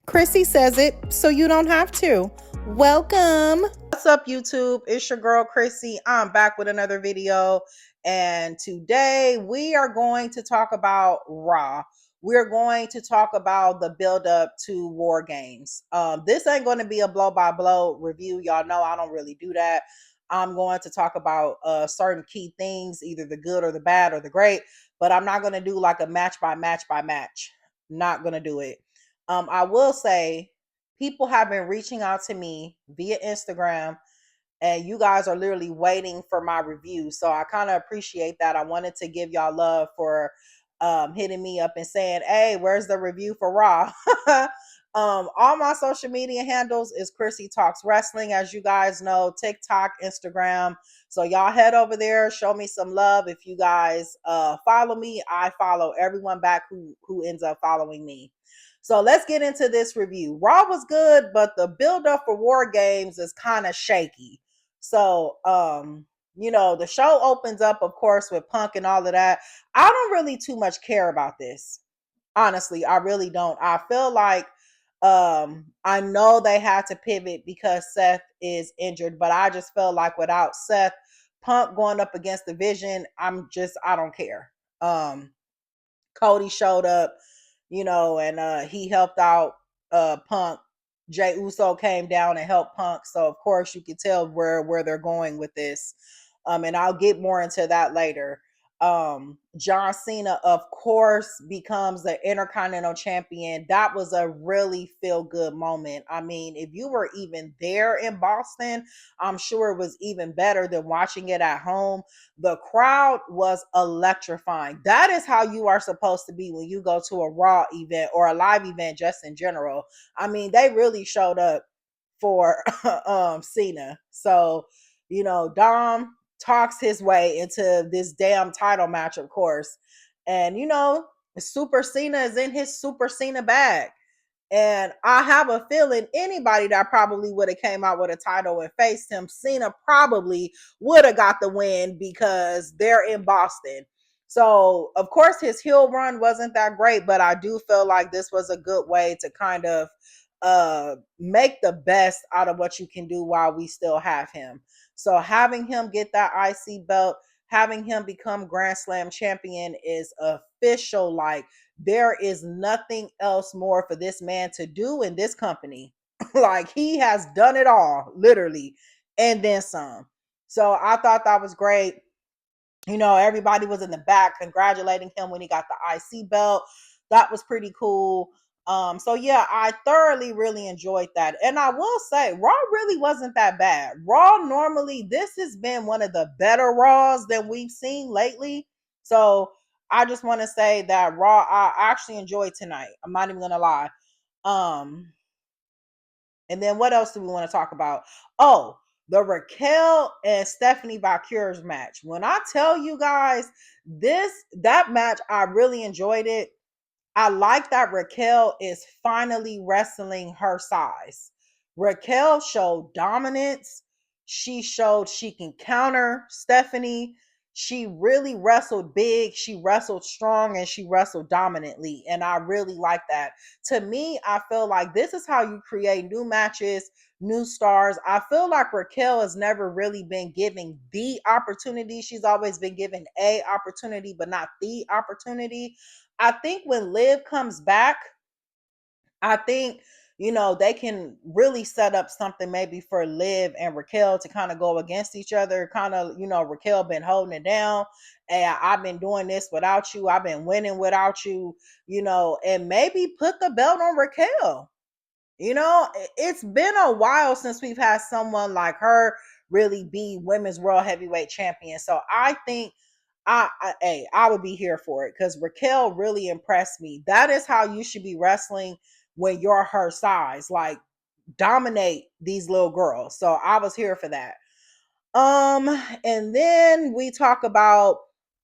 Chrissy says it, so you don't have to. Welcome. What's up, YouTube? It's your girl, Chrissy. I'm back with another video. And today we are going to talk about Raw. We're going to talk about the buildup to War Games. This ain't going to be a blow-by-blow review. Y'all know I don't really do that. I'm going to talk about certain key things, either the good or the bad or the great. But I'm not going to do like a match by match by match. Not going to do it. I will say people have been reaching out to me via Instagram, and you guys are literally waiting for my review. So I kind of appreciate that. I wanted to give y'all love for hitting me up and saying, hey, where's the review for Raw? All my social media handles is Chrissy Talks Wrestling, as you guys know, TikTok, Instagram. So y'all head over there, show me some love. If you guys follow me, I follow everyone back who ends up following me. So let's get into this review. Raw was good, but the build-up for War Games is kind of shaky. So, the show opens up, of course, with Punk and all of that. I don't really too much care about this. Honestly, I really don't. I feel like I know they had to pivot because Seth is injured, but I just feel like without Seth, Punk going up against the Vision, I don't care. Cody showed up, and he helped out Punk. Jay Uso came down and helped Punk. So of course you can tell where they're going with this. And I'll get more into that later. John Cena, of course, becomes the Intercontinental Champion. That was a really feel good moment. I mean, if you were even there in Boston, I'm sure it was even better than watching it at home. The crowd was electrifying. That is how you are supposed to be when you go to a Raw event or a live event just in general. I mean, they really showed up for Cena. So, Dom talks his way into this damn title match, of course. And Super Cena is in his Super Cena bag. And I have a feeling anybody that probably would have came out with a title and faced him, Cena probably would have got the win because they're in Boston. So, of course, his heel run wasn't that great, but I do feel like this was a good way to kind of make the best out of what you can do while we still have him. So having him get that IC belt, having him become Grand Slam champion is official. Like, there is nothing else more for this man to do in this company. Like, he has done it all, literally, and then some. So I thought that was great. Everybody was in the back congratulating him when he got the IC belt. That was pretty cool. So yeah, I thoroughly really enjoyed that. And I will say, Raw really wasn't that bad. Raw normally, this has been one of the better Raws than we've seen lately. So I just want to say that Raw, I actually enjoyed tonight. I'm not even gonna lie. Um, and then what else do we want to talk about? Oh, the Raquel and Stephanie Valkyries match. When I tell you guys, that match, I really enjoyed it. I like that Raquel is finally wrestling her size. Raquel showed dominance. She showed she can counter Stephanie. She really wrestled big. She wrestled strong and she wrestled dominantly. And I really like that. To me, I feel like this is how you create new matches, new stars. I feel like Raquel has never really been given the opportunity. She's always been given a opportunity, but not the opportunity. I think when Liv comes back, I think, they can really set up something maybe for Liv and Raquel to kind of go against each other. Kind of, Raquel been holding it down. And I've been doing this without you. I've been winning without you, and maybe put the belt on Raquel. It's been a while since we've had someone like her really be women's world heavyweight champion. So I think I would be here for it because Raquel really impressed me. That is how you should be wrestling when you're her size. Like, dominate these little girls. So I was here for that. And then we talk about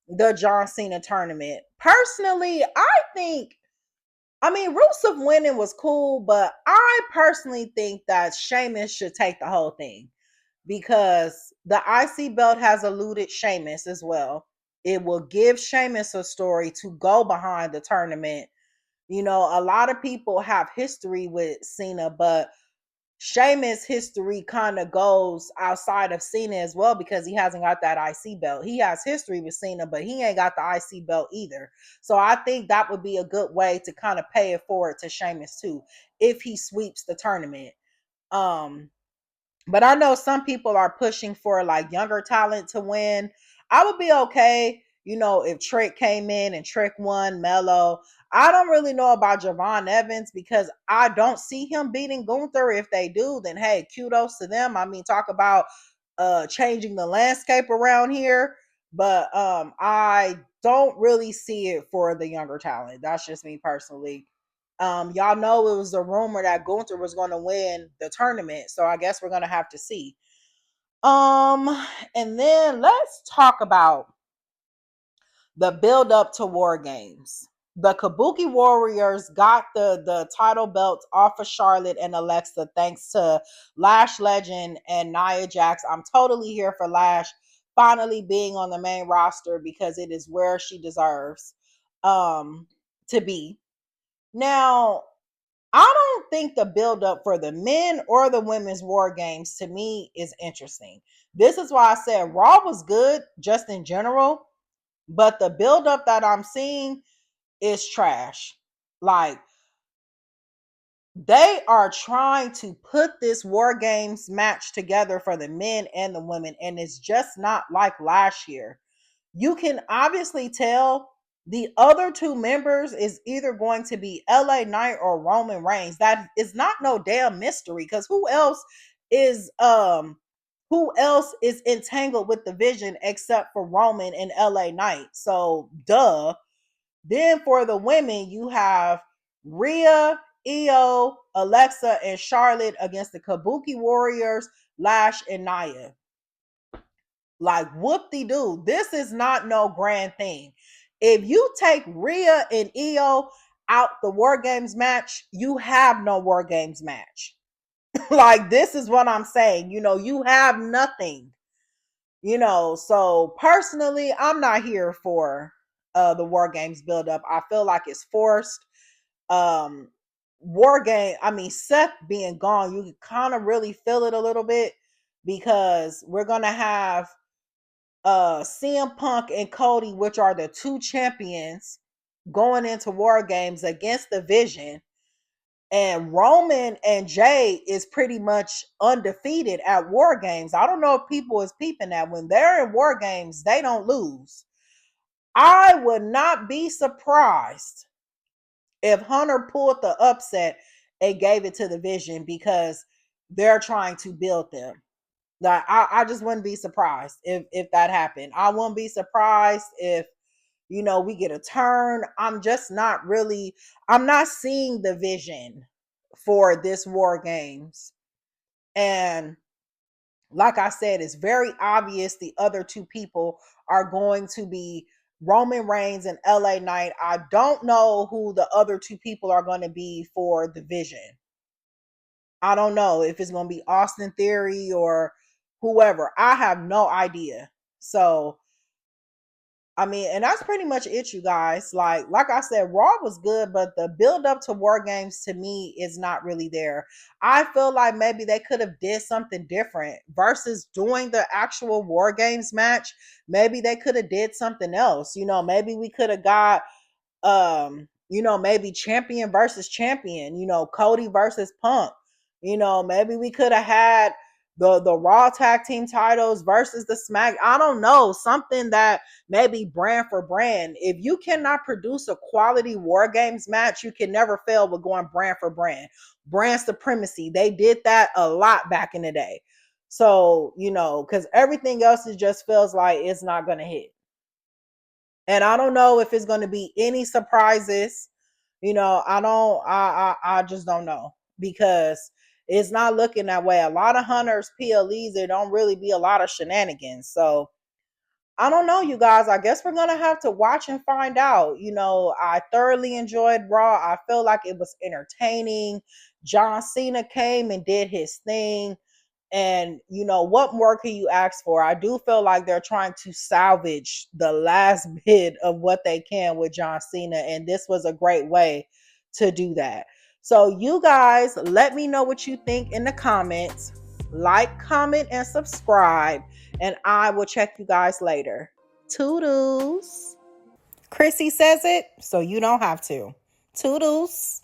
the John Cena tournament. Personally, Rusev winning was cool, but I personally think that Sheamus should take the whole thing because the IC belt has eluded Sheamus as well. It will give Sheamus a story to go behind the tournament You know, a lot of people have history with Cena, but Sheamus' history kind of goes outside of Cena as well because he hasn't got that IC belt. He has history with Cena, but he ain't got the IC belt either. So I think that would be a good way to kind of pay it forward to Sheamus too, if he sweeps the tournament. Um, but I know some people are pushing for like younger talent to win. I would be okay, you know, if Trick came in and Trick won, Mello. I don't really know about Javon Evans because I don't see him beating Gunther. If they do, then hey, kudos to them. I mean, talk about changing the landscape around here. But I don't really see it for the younger talent. That's just me personally. Y'all know it was a rumor that Gunther was going to win the tournament, so I guess we're going to have to see. And then let's talk about the build up to War Games. The Kabuki Warriors got the title belts off of Charlotte and Alexa thanks to Lash Legend and Nia Jax. I'm totally here for Lash finally being on the main roster because it is where she deserves to be. Now, I don't think the buildup for the men or the women's war games to me is interesting. This is why I said Raw was good just in general, but the buildup that I'm seeing is trash. Like, they are trying to put this war games match together for the men and the women, and it's just not like last year. You can obviously tell the other two members is either going to be LA Knight or Roman Reigns. That is not no damn mystery because who else is entangled with the vision except for Roman and LA Knight? So duh. Then for the women, you have Rhea, Io, Alexa, and Charlotte against the Kabuki Warriors, Lash, and Nia. Like, whoop-de-doo. This is not no grand thing. If you take Rhea and Io out the War Games match, you have no War Games match. Like, this is what I'm saying. You know, you have nothing. You know, so personally, I'm not here for the War Games buildup. I feel like it's forced. Um, War Game, I mean, Seth being gone, you can kind of really feel it a little bit because we're gonna have CM Punk and Cody, which are the two champions, going into War Games against the Vision. And Roman and Jay is pretty much undefeated at War Games. I don't know if people is peeping that when they're in War Games, they don't lose. I would not be surprised if Hunter pulled the upset and gave it to the Vision because they're trying to build them. Like I just wouldn't be surprised if that happened. I wouldn't be surprised if we get a turn. I'm not seeing the vision for this War Games. And like I said, it's very obvious the other two people are going to be Roman Reigns and LA Knight. I don't know who the other two people are going to be for the Vision. I don't know if it's going to be Austin Theory or whoever. I have no idea. So, I mean, and that's pretty much it, you guys. Like I said, Raw was good, but the build up to War Games to me is not really there. I feel like maybe they could have did something different versus doing the actual War Games match. Maybe they could have did something else. Maybe we could have got maybe champion versus champion, Cody versus Punk. Maybe we could have had the Raw tag team titles versus the Smack. I don't know, something that maybe brand for brand. If you cannot produce a quality War Games match, you can never fail with going brand for brand. Brand supremacy. They did that a lot back in the day. So, because everything else it just feels like it's not going to hit. And I don't know if it's going to be any surprises. I just don't know because it's not looking that way. A lot of hunters, PLEs, there don't really be a lot of shenanigans. So I don't know, you guys. I guess we're going to have to watch and find out. I thoroughly enjoyed Raw. I feel like it was entertaining. John Cena came and did his thing. And, what more can you ask for? I do feel like they're trying to salvage the last bit of what they can with John Cena. And this was a great way to do that. So you guys, let me know what you think in the comments. Like, comment, and subscribe. And I will check you guys later. Toodles. Chrissy says it, so you don't have to. Toodles.